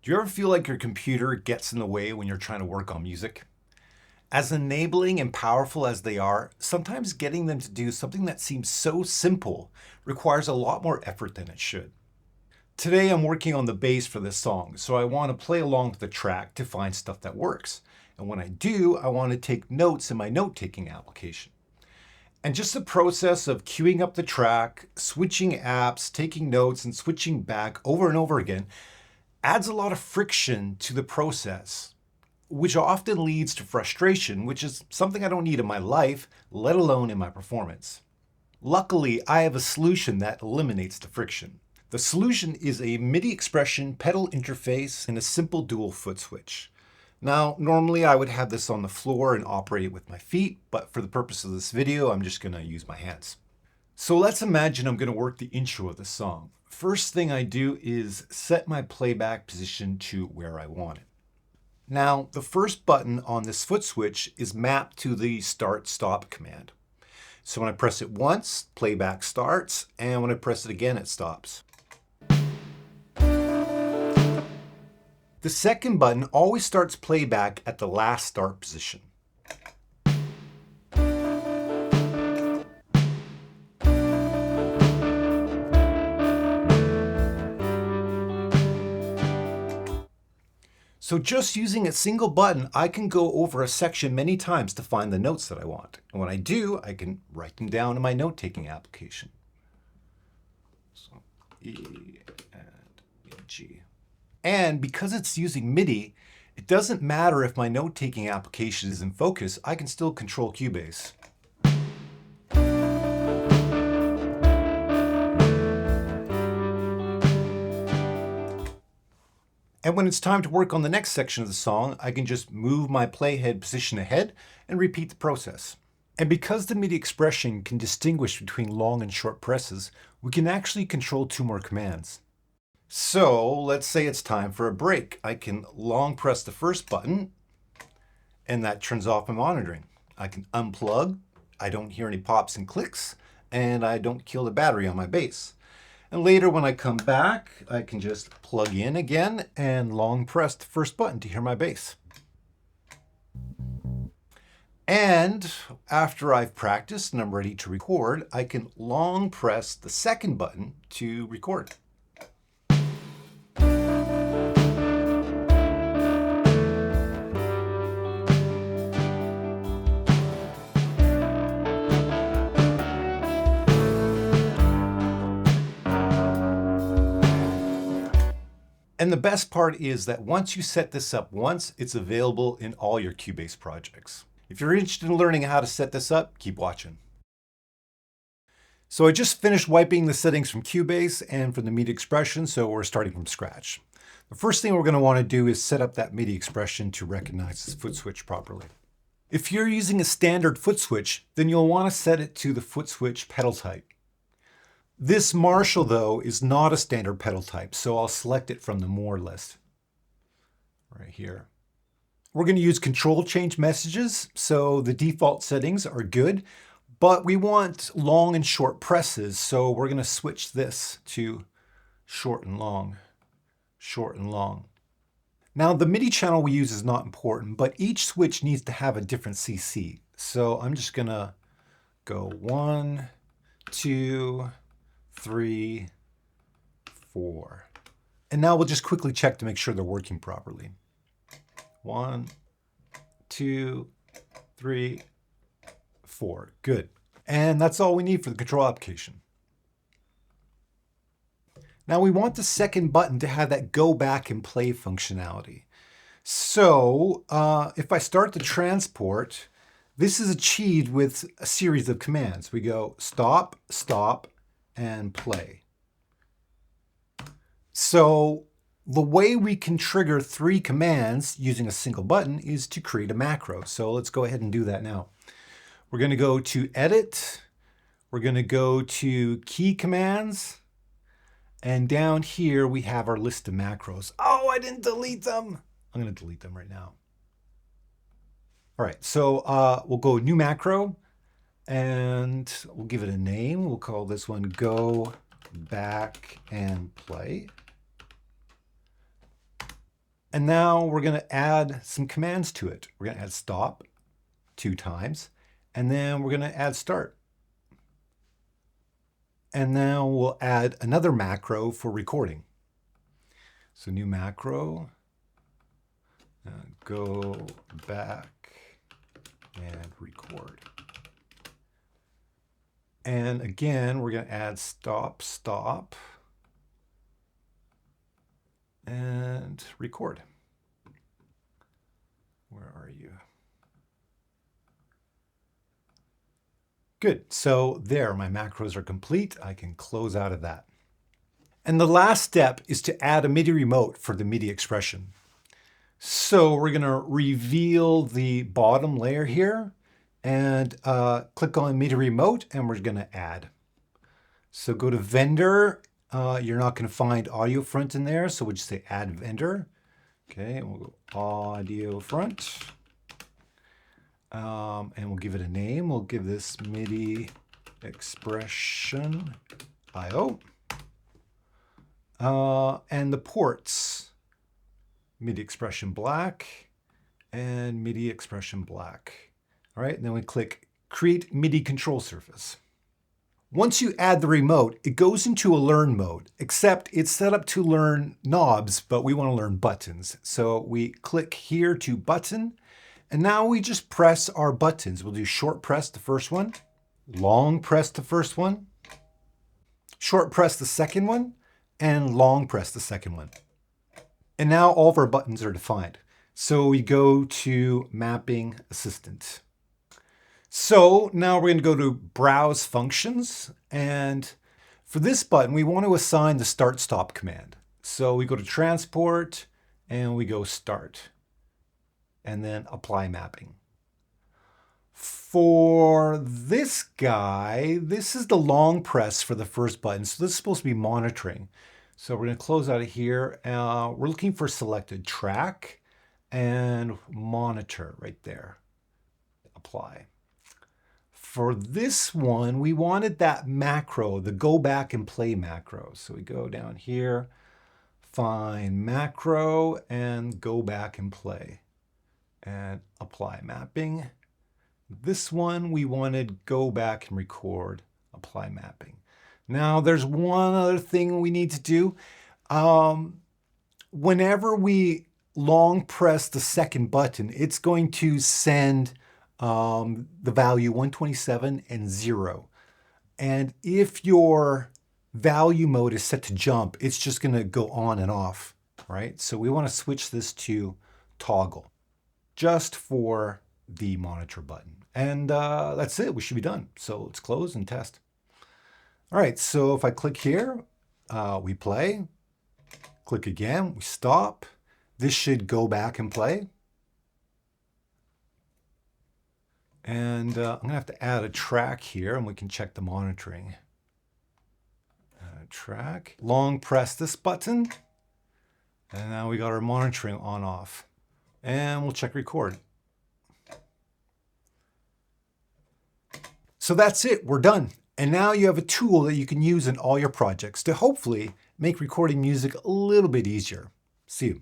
Do you ever feel like your computer gets in the way when you're trying to work on music? As enabling and powerful as they are, sometimes getting them to do something that seems so simple requires a lot more effort than it should. Today I'm working on the bass for this song, so I want to play along to the track to find stuff that works. And when I do, I want to take notes in my note-taking application. And just the process of queuing up the track, switching apps, taking notes, and switching back over and over again adds a lot of friction to the process, which often leads to frustration, which is something I don't need in my life, let alone in my performance. Luckily, I have a solution that eliminates the friction. The solution is a MIDI Expression pedal interface and a simple dual foot switch. Now, normally I would have this on the floor and operate it with my feet, but for the purpose of this video, I'm just going to use my hands. So let's imagine I'm going to work the intro of the song. First thing I do is set my playback position to where I want it. Now, the first button on this foot switch is mapped to the start-stop command. So when I press it once, playback starts, and when I press it again, it stops. The second button always starts playback at the last start position. So just using a single button, I can go over a section many times to find the notes that I want. And when I do, I can write them down in my note-taking application. So E and G. And because it's using MIDI, it doesn't matter if my note-taking application is in focus, I can still control Cubase. And when it's time to work on the next section of the song, I can just move my playhead position ahead and repeat the process. And because the MIDI expression can distinguish between long and short presses, we can actually control two more commands. So let's say it's time for a break. I can long press the first button, and that turns off my monitoring. I can unplug, I don't hear any pops and clicks, and I don't kill the battery on my bass. And later when I come back, I can just plug in again and long press the first button to hear my bass. And after I've practiced and I'm ready to record, I can long press the second button to record. And the best part is that once you set this up once, it's available in all your Cubase projects. If you're interested in learning how to set this up, keep watching. So I just finished wiping the settings from Cubase and from the MIDI expression, so we're starting from scratch. The first thing we're going to want to do is set up that MIDI expression to recognize this foot switch properly. If you're using a standard foot switch, then you'll want to set it to the foot switch pedal type. This Marshall, though, is not a standard pedal type, so I'll select it from the More list right here. We're going to use control change messages, so the default settings are good, but we want long and short presses, so we're going to switch this to short and long, short and long. Now, the MIDI channel we use is not important, but each switch needs to have a different CC. So I'm just going to go 1, 2, 3, 4. And now we'll just quickly check to make sure they're working properly. 1, 2, 3, 4. Good. And that's all we need for the control application. Now we want the second button to have that go back and play functionality. So if I start the transport, this is achieved with a series of commands. We go stop, stop, and play. So the way we can trigger 3 commands using a single button is to create a macro. So let's go ahead and do that now. We're going to go to Edit. We're going to go to Key Commands. And down here we have our list of macros. Oh, I didn't delete them. I'm going to delete them right now. All right, so we'll go New Macro. And we'll give it a name. We'll call this one Go Back and Play. And now we're going to add some commands to it. We're going to add stop 2 times, and then we're going to add start. And now we'll add another macro for recording. So new macro, go back and record. And again, we're going to add stop, stop, and record. Where are you? Good. So there, my macros are complete. I can close out of that. And the last step is to add a MIDI remote for the MIDI expression. So we're going to reveal the bottom layer here and click on MIDI remote, and we're going to add. So go to vendor. You're not going to find audio front in there, so we'll just say add vendor. Okay, and we'll go audio front. And we'll give it a name. We'll give this MIDI Expression IO. And the ports, MIDI Expression Black and MIDI Expression Black. All right, and then we click Create MIDI Control Surface. Once you add the remote, it goes into a learn mode, except it's set up to learn knobs, but we want to learn buttons. So we click here to button, and now we just press our buttons. We'll do short press the first one, long press the first one, short press the second one, and long press the second one. And now all of our buttons are defined. So we go to Mapping Assistant. So now we're going to go to Browse Functions, and for this button we want to assign the Start Stop command. So we go to Transport and we go Start, and then Apply Mapping. For this guy, this is the long press for the first button, so this is supposed to be monitoring. So we're going to close out of here. We're looking for selected track and monitor right there. Apply. For this one, we wanted that macro, the go back and play macro. So we go down here, find macro, and go back and play. And apply mapping. This one, we wanted go back and record, apply mapping. Now, there's one other thing we need to do. Whenever we long press the second button, it's going to send the value 127 and 0. And if your value mode is set to jump, it's just going to go on and off, right? So we want to switch this to toggle just for the monitor button. And that's it. We should be done. So let's close and test. All right. So if I click here, we play. Click again, we stop. This should go back and play. And I'm going to have to add a track here, and we can check the monitoring. Track. Long press this button. And now we got our monitoring on off. And we'll check record. So that's it, we're done. And now you have a tool that you can use in all your projects to hopefully make recording music a little bit easier. See you.